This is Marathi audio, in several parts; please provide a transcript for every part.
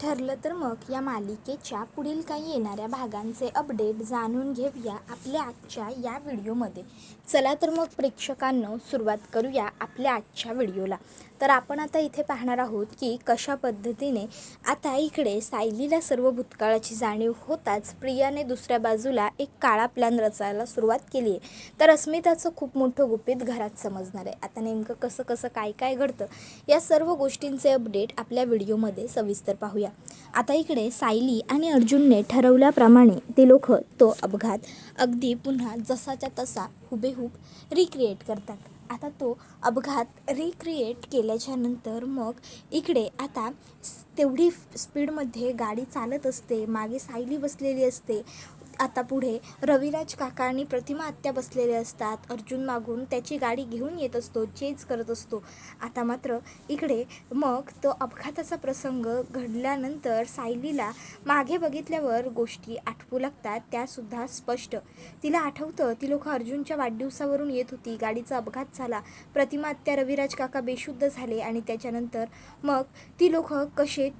ठरलं तर मग या मालिकेच्या पुढील काही येणाऱ्या भागांचे अपडेट जाणून घेऊया आपल्या आजच्या या व्हिडिओमध्ये. चला तर मग प्रेक्षकांनो सुरुवात करूया आपल्या आजच्या व्हिडिओला. तर आपण आता इथे पाहणार आहोत की कशा पद्धतीने आता इकडे सायलीला सर्व भूतकाळाची जाणीव होताच प्रियाने दुसऱ्या बाजूला एक काळा प्लॅन रचायला सुरुवात केली आहे. तर अस्मिताचं खूप मोठं गुपित घरात समजणार आहे. आता नेमकं कसं कसं काय काय घडतं या सर्व गोष्टींचे अपडेट आपल्या व्हिडिओमध्ये सविस्तर पाहूया. आता इकडे सायली आणि अर्जुनने ठरवल्याप्रमाणे ते लोक तो अपघात अगदी पुन्हा जसाच्या तसा हुबेहूब रिक्रिएट करतात. आता तो अपघात रिक्रिएट केल्याच्या नंतर मग इकडे आता तेवढी स्पीडमध्ये गाडी चालत असते, मागे सायली बसलेली असते. आता पुढे रविराज काका आणि प्रतिमा आत्या बसलेले असतात. अर्जुन मागून त्याची गाडी घेऊन येत असतो, चेज करत असतो. आता मात्र इकडे मग तो अपघाताचा प्रसंग घडल्यानंतर सायलीला मागे बघितल्यावर गोष्टी आठवू लागतात, त्यासुद्धा स्पष्ट. तिला आठवतं ती लोक अर्जुनच्या वाढदिवसावरून येत होती, गाडीचा अपघात झाला, प्रतिमा आत्या रविराज काका बेशुद्ध झाले आणि त्याच्यानंतर मग ती लोक कसे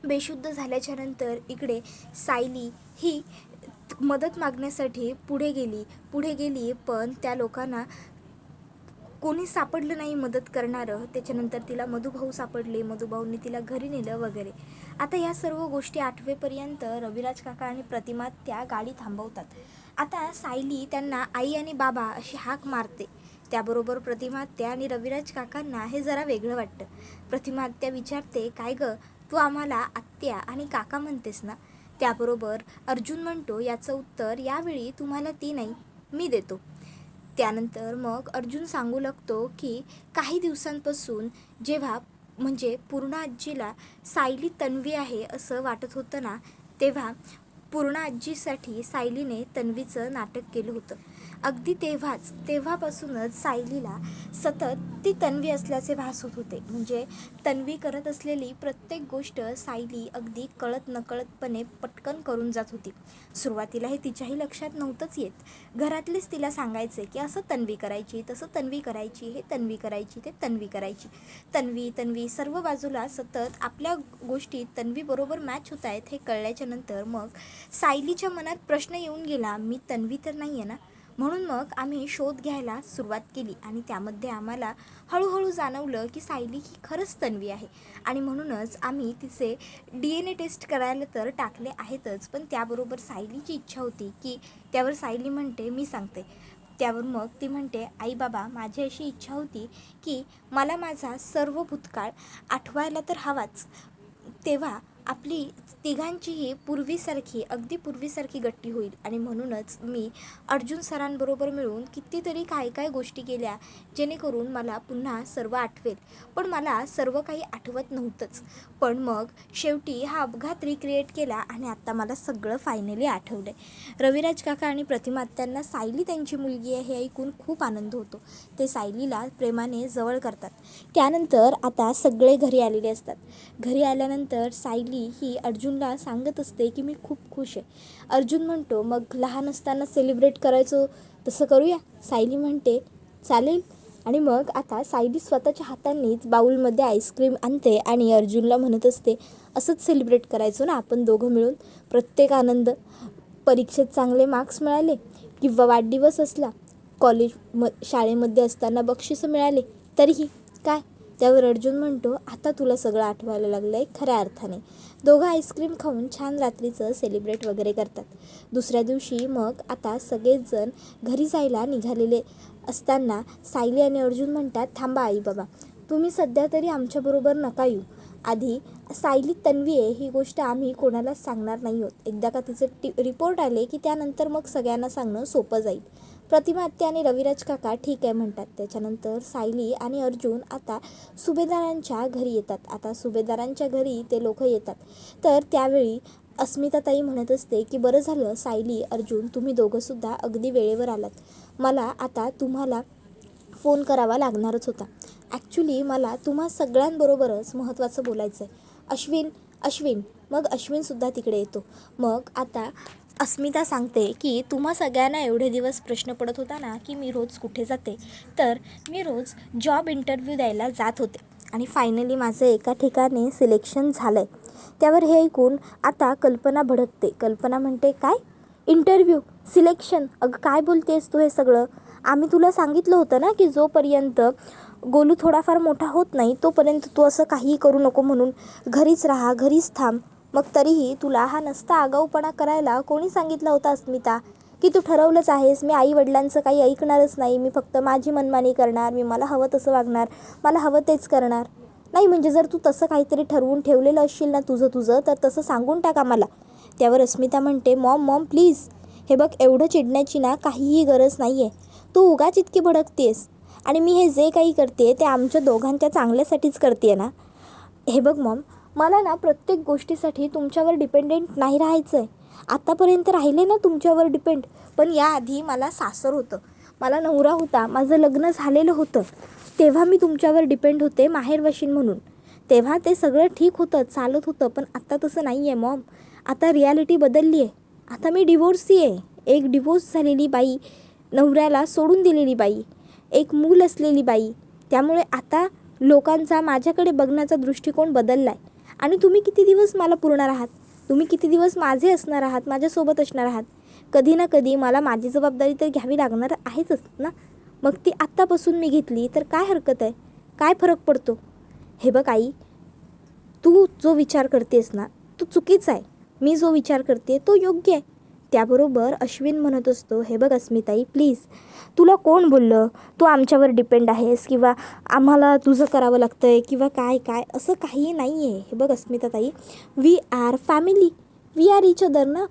बेशुद्ध झाल्याच्यानंतर इकडे सायली ही मदत मागण्यासाठी पुढे गेली पण त्या लोकांना कोणी सापडलं नाही मदत करणारं. त्याच्यानंतर तिला मधुभाऊ सापडले, मधुभाऊंनी तिला घरी नेलं वगैरे. आता या सर्व गोष्टी आठवेपर्यंत रविराज काका आणि प्रतिमा त्या गाडी थांबवतात. आता सायली त्यांना आई आणि बाबा अशी हाक मारते. त्याबरोबर प्रतिमा आत्या आणि रविराज काकांना हे जरा वेगळं वाटतं. प्रतिमा आत्या विचारते, काय गं तू आम्हाला आत्या आणि काका म्हणतेस ना? त्याबरोबर अर्जुन म्हणतो, याचं उत्तर यावेळी तुम्हाला ती नाही मी देतो. त्यानंतर मग अर्जुन सांगू लागतो की काही दिवसांपासून जेव्हा म्हणजे पूर्ण आजीला सायली तन्वी आहे असं वाटत होतं ना, तेव्हा पूर्ण आजीसाठी सायलीने तन्वीचं नाटक केलं होतं. अगदी तेव्हापासूनच सायलीला सतत ती तन्वी असल्याचे भास होत होते. म्हणजे तन्वी करत असलेली प्रत्येक गोष्ट सायली अगदी कळत नकळतपणे पटकन करून जात होती. सुरुवातीला हे तिच्याही लक्षात नव्हतंच येत. घरातलेच तिला सांगायचे की असं तन्वी करायची, तसं तन्वी करायची, हे तन्वी करायची, ते तन्वी करायची. तन्वी सर्व बाजूला सतत आपल्या गोष्टी तन्वीबरोबर मॅच होत आहेत हे कळल्याच्या नंतर मग सायलीच्या मनात प्रश्न येऊन गेला, मी तन्वी तर नाही आहे ना? म्हणून मग आम्ही शोध घ्यायला सुरुवात केली आणि त्यामध्ये आम्हाला हळूहळू जाणवलं की सायली ही खरंच तन्वी आहे. आणि म्हणूनच आम्ही तिचे DNA टेस्ट करायला तर टाकले आहेतच, पण त्याबरोबर सायलीची इच्छा होती की त्यावर सायली म्हणते, मी सांगते. त्यावर मग ती म्हणते, आई बाबा माझी अशी इच्छा होती की मला माझा सर्व भूतकाळ आठवायला तर हवाच, तेव्हा आपली तिघांचीही अगदी पूर्वीसारखी गट्टी होईल. आणि म्हणूनच मी अर्जुन सरांबरोबर मिळून कितीतरी काय गोष्टी केल्या जेणेकरून मला पुन्हा सर्व आठवेल. पण मला सर्व काही आठवत नव्हतंच. पण मग शेवटी हा अपघात रिक्रिएट केला आणि आत्ता मला सगळं फायनली आठवलं आहे. रविराज काका आणि प्रतिमा आत्यांना सायली त्यांची मुलगी आहे हे ऐकून खूप आनंद होतो. ते सायलीला प्रेमाने जवळ करतात. त्यानंतर आता सगळे घरी आलेले असतात. घरी आल्यानंतर सायली ही अर्जुनला सांगत असते की मी खूप खुश आहे. अर्जुन म्हणतो, मग लहान असताना सेलिब्रेट करायचो तसं करूया? सायली म्हणते, चालेल. आणि मग आता सायली स्वतःच्या हातांनीच बाऊलमध्ये आईस्क्रीम आणते आणि अर्जुनला म्हणत असते, असंच सेलिब्रेट करायचो ना आपण दोघं मिळून. प्रत्येक आनंद, परीक्षेत चांगले मार्क्स मिळाले किंवा वाढदिवस असला, शाळेमध्ये असताना बक्षिसं मिळाले तरीही काय? त्यावर अर्जुन म्हणतो, आता तुला सगळं आठवायला लागलं आहे खऱ्या अर्थाने. दोघं आईस्क्रीम खाऊन छान रात्रीचं सेलिब्रेट वगैरे करतात. दुसऱ्या दिवशी मग आता सगळेच जण घरी जायला निघालेले असताना सायली आणि अर्जुन म्हणतात, थांबा आई बाबा, तुम्ही सध्या तरी आमच्याबरोबर नका येऊ. आधी सायली तन्वी आहे ही गोष्ट आम्ही कोणालाच सांगणार नाही आहोत. एकदा का तिचे रिपोर्ट आले की त्यानंतर मग सगळ्यांना सांगणं सोपं जाईल. प्रतिमा आत्या आणि रविराज काका ठीक आहे म्हणतात. त्याच्यानंतर सायली आणि अर्जुन आता सुभेदारांच्या घरी येतात. आता सुभेदारांच्या घरी ते लोक येतात. तर त्यावेळी अस्मिताताई म्हणत असते की बरं झालं सायली, अर्जुन तुम्ही दोघंसुद्धा अगदी वेळेवर आलात. मला आता तुम्हाला फोन करावा लागणारच होता. ॲक्च्युली मला तुम्हा सगळ्यांबरोबरच महत्त्वाचं बोलायचं आहे. अश्विन मग अश्विनसुद्धा तिकडे येतो. मग आता अस्मिता सांगते की तुम्हा सगळ्यांना एवढे दिवस प्रश्न पडत होता ना की मी रोज कुठे जाते, तर मी रोज जॉब इंटरव्ह्यू द्यायला जात होते आणि फायनली माझं एका ठिकाणी सिलेक्शन झालं आहे. त्यावर हे ऐकून आता कल्पना भडकते. कल्पना म्हणते, काय इंटरव्ह्यू, सिलेक्शन? अगं काय बोलतेस तू हे सगळं? आम्ही तुला सांगितलं होतं ना की जोपर्यंत गोलू थोडाफार मोठा होत नाही तोपर्यंत तू असं काहीही करू नको म्हणून. घरीच राहा, घरीच थांब. मग तरीही तुला हा नसता आगाऊपणा करायला कोणी सांगितलं होतं अस्मिता? की तू ठरवलंच आहेस मी आई-वडिलांचं काही ऐकणारच नाही, मी फक्त माझी मनमानी करणार, मी मला हवं तसं वागणार, मला हवं तेच करणार. नाही म्हणजे जर तू तसं काहीतरी ठरवून ठेवलेलं असशील ना तुझं तर तसं सांगून टाक आम्हाला. त्यावर अस्मिता म्हणते, मॉम प्लीज, हे बघ एवढं चिडण्याची ना काहीही गरज नाही आहे. तू उगाच इतकी भडकतेस आणि मी हे जे काही करते ते आमच्या दोघांच्या चांगल्यासाठीच करते ना. हे बघ मॉम, मला ना प्रत्येक गोष्टीसाठी तुमच्यावर डिपेंडेंट नाही राहायचं आहे. आत्तापर्यंत राहिले ना तुमच्यावर डिपेंड, पण याआधी मला सासर होतं, मला नवरा होता, माझं लग्न झालेलं होतं. तेव्हा मी तुमच्यावर डिपेंड होते माहेरवाशीण म्हणून. तेव्हा ते सगळं ठीक होतं, चालत होतं. पण आत्ता तसं नाही आहे मॉम. आता रियालिटी बदलली आहे. आता मी डिवोर्सी आहे. एक डिवोर्स झालेली बाई, नवऱ्याला सोडून दिलेली बाई, एक मूल असलेली बाई. त्यामुळे आता लोकांचा माझ्याकडे बघण्याचा दृष्टिकोन बदलला आहे. आणि तुम्ही किती दिवस मला पुरणार आहात? तुम्ही किती दिवस माझे असणार आहात, माझ्यासोबत असणार आहात? कधी ना कधी मला माझी जबाबदारी तर घ्यावी लागणार आहेच ना. मग ती आत्तापासून मी घेतली तर काय हरकत आहे? काय फरक पडतो? हे बघ आई, तू जो विचार करतेस ना तो चुकीचा आहे. मी जो विचार करते तो योग्य आहे. त्याबरोबर अश्विन म्हणत असतो, हे बघ अस्मिताई प्लीज, तुला कोण बोललं तू आमच्यावर डिपेंड आहेस किंवा आम्हाला तुझं करावं लागतं आहे किंवा काय काय असं काही नाही आहे. हे बघ अस्मिताताई, we are family, we are each other ना.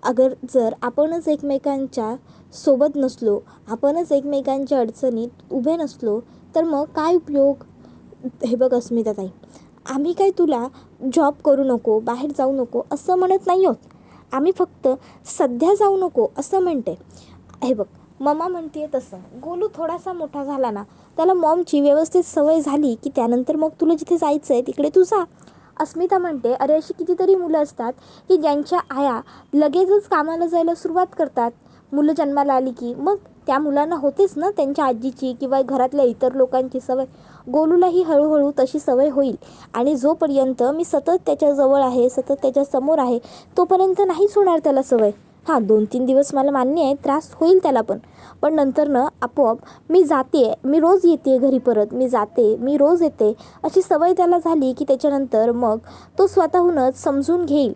अगर जर आपणच एकमेकांच्या सोबत नसलो, आपणच एकमेकांच्या अडचणीत उभे नसलो तर मग काय उपयोग? हे बघ अस्मिताताई, आम्ही काय तुला जॉब करू नको, बाहेर जाऊ नको असं म्हणत नाही आहोत. आम्ही फक्त सध्या जाऊ नको असं म्हणते. हे बघ, मम्मा म्हणते तसं गोलू थोडासा मोठा झाला ना, त्याला मॉमची व्यवस्थित सवय झाली की त्यानंतर मग तुला जिथे जायचं आहे तिकडे तू जा. अस्मिता म्हणते, अरे अशी कितीतरी मुलं असतात की ज्यांच्या आया लगेचच कामाला जायला सुरुवात करतात. मुलं जन्माला आली की मग त्या मुलांना होतेच ना त्यांच्या आजीची किंवा घरातल्या इतर लोकांची सवय. गोलूलाही हळूहळू तशी सवय होईल. आणि जोपर्यंत मी सतत त्याच्याजवळ आहे, सतत त्याच्यासमोर आहे, तोपर्यंत नाहीच होणार त्याला सवय. हां, 2-3 दिवस मला मान्य आहे त्रास होईल त्याला, पण नंतर ना आपोआप मी जाते, मी रोज येते घरी परत, मी जाते, मी रोज येते, अशी सवय त्याला झाली की त्याच्यानंतर मग तो स्वतःहूनच समजून घेईल.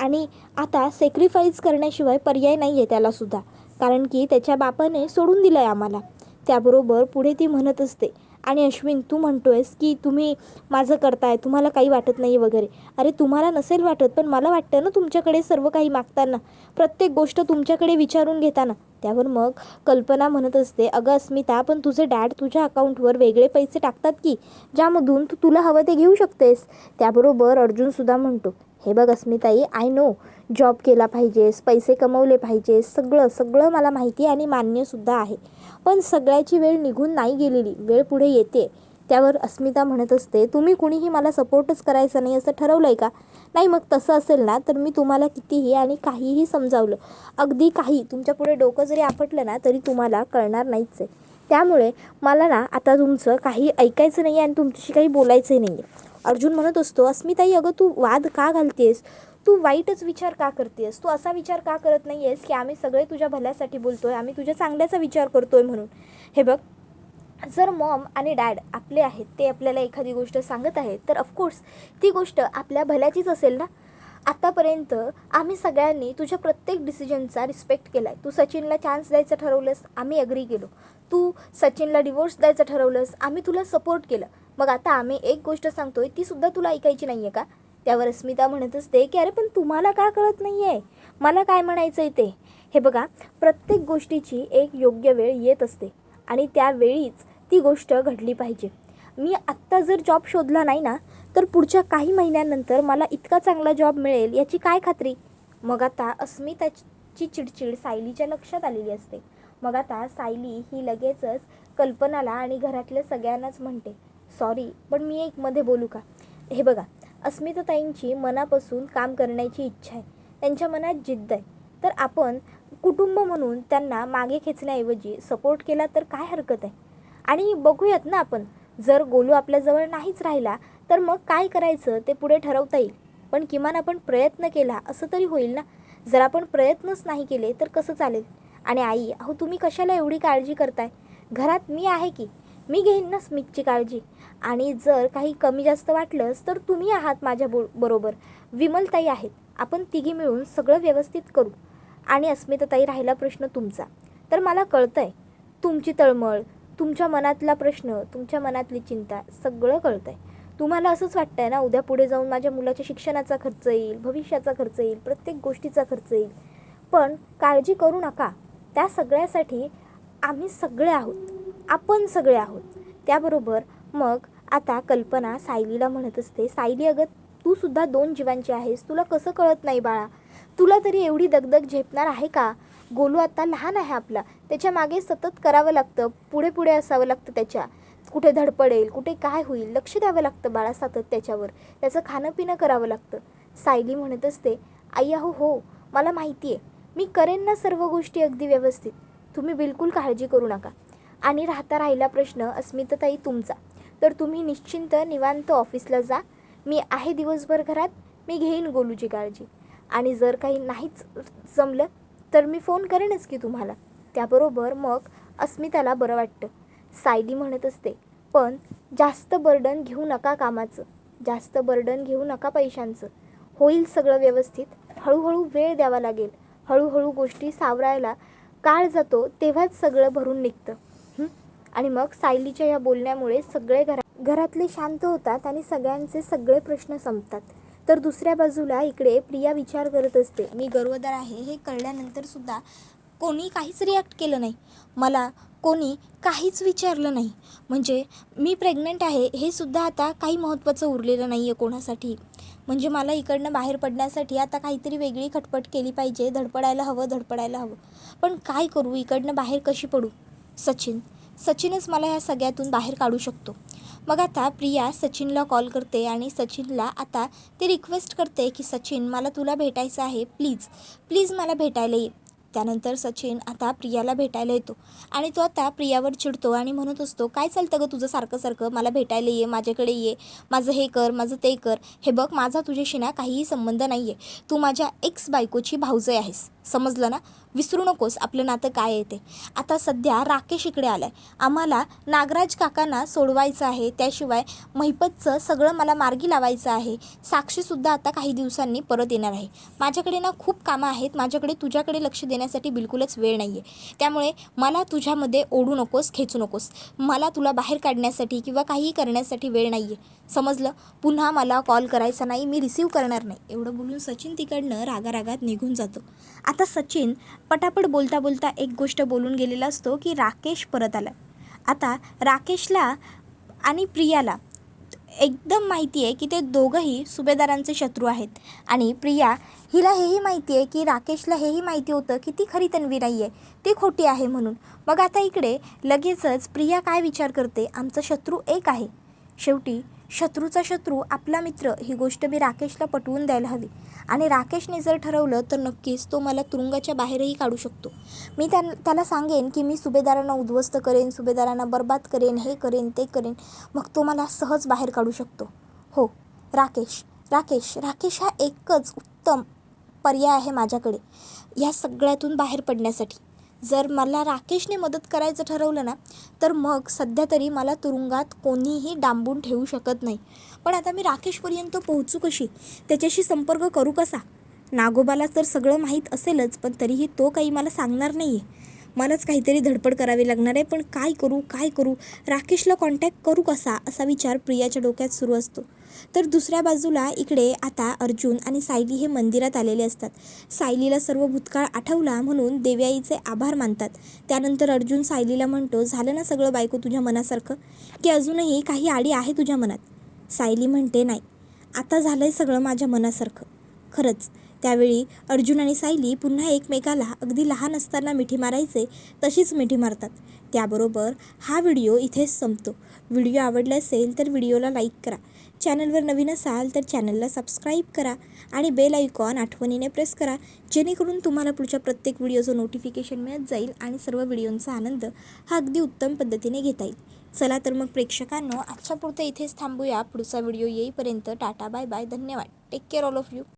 आणि आता सॅक्रिफाईस करण्याशिवाय पर्याय नाही आहे त्यालासुद्धा, कारण की त्याच्या बापाने सोडून दिलं आहे आम्हाला. त्याबरोबर पुढे ती म्हणत असते, आणि अश्विन तू म्हणतोयस की तुम्ही माझं करताय, तुम्हाला काही वाटत नाही वगैरे. अरे तुम्हाला नसेल वाटत, पण मला वाटतं ना तुमच्याकडे सर्व काही मागताना, प्रत्येक गोष्ट तुमच्याकडे विचारून घेताना. त्यावर मग कल्पना म्हणत असते, अगं अस्मिता, पण तुझे डॅड तुझ्या अकाउंटवर वेगळे पैसे टाकतात की ज्यामधून तू तुला हवं ते घेऊ शकतेस. त्याबरोबर अर्जुनसुद्धा म्हणतो, हे बघ अस्मिताई, आय नो जॉब केला पाहिजेस, पैसे कमवले पाहिजेस, सगळं मला माहिती आहे आणि मान्यसुद्धा आहे. पण सगळ्याची वेळ निघून नाही गेलेली, वेळ पुढे येते. त्यावर अस्मिता म्हणत असते, तुम्ही कुणीही मला सपोर्टच करायचं नाही असं ठरवलं आहे का? नाही, मग तसं असेल ना तर मी तुम्हाला कितीही आणि काहीही समजावलं, अगदी काही तुमच्यापुढे डोकं जरी आपटलं ना तरी तुम्हाला कळणार नाहीच आहे. त्यामुळे मला ना आता तुमचं काही ऐकायचं नाही आहे आणि तुमच्याशी काही बोलायचंही नाही आहे. अर्जुन म्हणत असतो, अस्मिताई अगं तू वाद का घालतेस? तू वाईटच विचार का करतेस? तू असा विचार का करत नाही आहेस की आम्ही सगळे तुझ्या भल्यासाठी बोलतोय, आम्ही तुझ्या चांगल्याचा विचार करतोय म्हणून? हे बघ, जर मॉम आणि डॅड आपले आहेत, ते आपल्याला एखादी गोष्ट सांगत आहेत तर ऑफकोर्स ती गोष्ट आपल्या भल्याचीच असेल ना. आत्तापर्यंत आम्ही सगळ्यांनी तुझ्या प्रत्येक डिसिजनचा रिस्पेक्ट केला आहे. तू सचिनला चान्स द्यायचं ठरवलंस, आम्ही ॲग्री केलो. तू सचिनला डिवोर्स द्यायचं ठरवलंस, आम्ही तुला सपोर्ट केलं. मग आता आम्ही एक गोष्ट सांगतोय तीसुद्धा तुला ऐकायची नाही आहे का? त्यावर अस्मिता म्हणत असते की अरे पण तुम्हाला का कळत नाही आहे मला काय म्हणायचं आहे ते? हे बघा, प्रत्येक गोष्टीची एक योग्य वेळ येत असते आणि त्यावेळीच ती गोष्ट घडली पाहिजे. मी आत्ता जर जॉब शोधला नाही ना तर पुढच्या काही महिन्यांनंतर मला इतका चांगला जॉब मिळेल याची काय खात्री? मग आता अस्मिताची चिडचिड सायलीच्या लक्षात आलेली असते. मग आता सायली ही लगेचच कल्पनाला आणि घरातल्या सगळ्यांनाच म्हणते, सॉरी पण मी एक मध्ये बोलू का? हे बघा, अस्मिताताईंची मनापासून काम करण्याची इच्छा आहे, त्यांच्या मनात जिद्द आहे. तर आपण कुटुंब म्हणून त्यांना मागे खेचण्याऐवजी सपोर्ट केला तर काय हरकत आहे? आणि बघूयात ना आपण, जर गोलू आपल्याजवळ नाहीच राहिला तर मग काय करायचं ते पुढे ठरवता येईल. पण किमान आपण प्रयत्न केला असं तरी होईल ना. जर आपण प्रयत्नच नाही केले तर कसं चालेल. आणि आई, अहो तुम्ही कशाला एवढी काळजी करताय. घरात मी आहे की, मी घेईन ना स्मितची काळजी. आणि जर काही कमी जास्त वाटलंच तर तुम्ही आहात माझ्या बरोबर, विमलताई आहेत. आपण तिघी मिळून सगळं व्यवस्थित करू. आणि अस्मिताताई, राहिला प्रश्न तुमचा, तर मला कळतं आहे तुमची तळमळ, तुमच्या मनातला प्रश्न, तुमच्या मनातली चिंता सगळं कळतं आहे. तुम्हाला असंच वाटतं आहे ना, उद्या पुढे जाऊन माझ्या मुलाच्या शिक्षणाचा खर्च येईल, भविष्याचा खर्च येईल, प्रत्येक गोष्टीचा खर्च येईल. पण काळजी करू नका, त्या सगळ्यासाठी आम्ही सगळे आहोत, आपण सगळे आहोत. त्याबरोबर मग आता कल्पना सायलीला म्हणत असते, सायली अगं तू सुद्धा 2 जीवांची आहेस, तुला कसं कळत नाही बाळा. तुला तरी एवढी दगदग झेपणार आहे का. गोलू आता लहान आहे आपला, त्याच्या मागे सतत करावं लागतं, पुढे पुढे असावं लागतं त्याच्या. कुठे धडपडेल, कुठे काय होईल, लक्ष द्यावं लागतं बाळा सतत त्याच्यावर. त्याचं खाणं पिणं करावं लागतं. सायली म्हणत असते, आई अहो हो, मला माहिती आहे, मी करेन ना सर्व गोष्टी अगदी व्यवस्थित, तुम्ही बिलकुल काळजी करू नका. आणि राहिला प्रश्न अस्मिताताई तुमचा, तर तुम्ही निश्चिंत निवांत ऑफिसला जा. मी आहे दिवसभर घरात, मी घेईन गोलूची काळजी. आणि जर काही नाहीच जमलं तर मी फोन करेनच की तुम्हाला. त्याबरोबर मग अस्मिताला बरं वाटतं. सायली म्हणत असते, पण जास्त बर्डन घेऊ नका कामाचं, जास्त बर्डन घेऊ नका पैशांचं. होईल सगळं व्यवस्थित, हळूहळू वेळ द्यावा लागेल, हळूहळू गोष्टी सावरायला काळ जातो तेव्हाच सगळं भरून निघतं. आणि मग सायलीच्या या बोलण्यामुळे सगळे घरातले शांत होतात आणि सगळ्यांचे सगळे प्रश्न संपतात. तर दुसऱ्या बाजूला इकडे प्रिया विचार करत असते, मी गर्भवती आहे हे कळल्यानंतर सुद्धा कोणी काहीच रिॲक्ट केलं नाही, मला कोणी काहीच विचारलं नाही. म्हणजे मी प्रेग्नंट आहे हे सुद्धा आता काही महत्त्वाचं उरलेलं नाही आहे कोणासाठी. म्हणजे मला इकडनं बाहेर पडण्यासाठी आता काहीतरी वेगळी खटपट केली पाहिजे, धडपडायला हवं. पण काय करू, इकडनं बाहेर कशी पडू. सचिनच मला ह्या सगळ्यातून बाहेर काढू शकतो. मग आता प्रिया सचिनला कॉल करते आणि सचिनला आता ती रिक्वेस्ट करते की सचिन, मला तुला भेटायचं आहे, प्लीज मला भेटायला ये. त्यानंतर सचिन आता प्रियाला भेटायला येतो आणि तो आता प्रियावर चिडतो आणि म्हणत असतो, काय चालतं गं तुझं सारखं, मला भेटायला ये, माझ्याकडे ये, माझं हे कर, माझं ते कर. हे बघ, माझा तुझ्याशी ना काहीही संबंध नाही आहे, तू माझ्या एक्स बायकोची भाऊजय आहेस, समजलं ना. विसरू नकोस आपलं नातं काय आहे ते. आता सध्या राकेश इकडे आलाय, आम्हाला नागराज काकांना सोडवायचं आहे, त्याशिवाय महिपतचं सगळं मला मार्गी लावायचं आहे. साक्षीसुद्धा आता काही दिवसांनी परत येणार आहे. माझ्याकडे ना खूप कामं आहेत, माझ्याकडे तुझ्याकडे लक्ष देण्यासाठी बिलकुलच वेळ नाही आहे. त्यामुळे मला तुझ्यामध्ये ओढू नकोस, खेचू नकोस. मला तुला बाहेर काढण्यासाठी किंवा काहीही करण्यासाठी वेळ नाही आहे, समजलं. पुन्हा मला कॉल करायचा नाही, मी रिसीव करणार नाही. एवढं बोलून सचिन तिकडनं रागारागात निघून जातो. आता सचिन पटापट बोलता एक गोष्ट बोलून गेलेला असतो की राकेश परत आला. आता राकेशला आणि प्रियाला एकदम माहिती आहे की ते दोघंही सुभेदारांचे शत्रू आहेत. आणि प्रिया हिला हेही माहिती आहे की राकेशला हेही माहिती होतं की ती खरी तन्वी नाही आहे, ती खोटी आहे म्हणून. मग आता इकडे लगेचच प्रिया काय विचार करते, आमचा शत्रू एक आहे, शेवटी शत्रूचा शत्रू आपला मित्र, ही गोष्ट मी राकेशला पटवून द्यायला हवी. आणि राकेशने जर ठरवलं तर नक्कीच तो मला तुरुंगाच्या बाहेरही काढू शकतो. मी त्याला सांगेन की मी सुभेदारांना उद्ध्वस्त करेन, सुभेदारांना बर्बाद करेन, हे करेन ते करेन, मग तो मला सहज बाहेर काढू शकतो. हो, राकेश हा एकच उत्तम पर्याय आहे माझ्याकडे या सगळ्यातून बाहेर पडण्यासाठी. जर मला राकेशने मदत करायचं ठरवलं ना, तर मग सध्या तरी मला तुरुंगात कोणीही डांबून ठेवू शकत नाही. पण आता मी राकेशपर्यंत पोहोचू कशी, त्याच्याशी संपर्क करू कसा. नागोबाला तर सगळं माहीत असेलच, पण तरीही तो काही मला सांगणार नाही आहे. मलाच काहीतरी धडपड करावी लागणार आहे. पण काय करू, राकेशला कॉन्टॅक्ट करू कसा, असा विचार प्रियाच्या डोक्यात सुरू असतो. तर दुसऱ्या बाजूला इकडे आता अर्जुन आणि सायली हे मंदिरात आलेले असतात. सायलीला सर्व भूतकाळ आठवला म्हणून देवयाईचे आभार मानतात. त्यानंतर अर्जुन सायलीला म्हणतो, झालं ना सगळं बायको तुझ्या मनासारखं, की अजूनही काही आडी आहे तुझ्या मनात. सायली म्हणते, नाही, आता झालं आहे सगळं माझ्या मनासारखं. खरंच त्यावेळी अर्जुन आणि सायली पुन्हा एकमेकाला अगदी लहान असताना मिठी मारायचे तशीच मिठी मारतात. त्याबरोबर हा व्हिडिओ इथेच संपतो. व्हिडिओ आवडला असेल तर व्हिडिओला लाईक करा, चॅनलवर नवीन असाल तर चॅनलला सबस्क्राईब करा आणि बेल आयकॉन आठवणीने प्रेस करा, जेणेकरून तुम्हाला पुढच्या प्रत्येक व्हिडिओचं नोटिफिकेशन मिळत जाईल आणि सर्व व्हिडिओंचा आनंद हा अगदी उत्तम पद्धतीने घेता येईल. चला तर मग प्रेक्षकांनो, आजच्या पुरतं इथेच थांबूया. पुढचा व्हिडिओ येईपर्यंत टाटा बाय बाय, धन्यवाद. Take care all of you.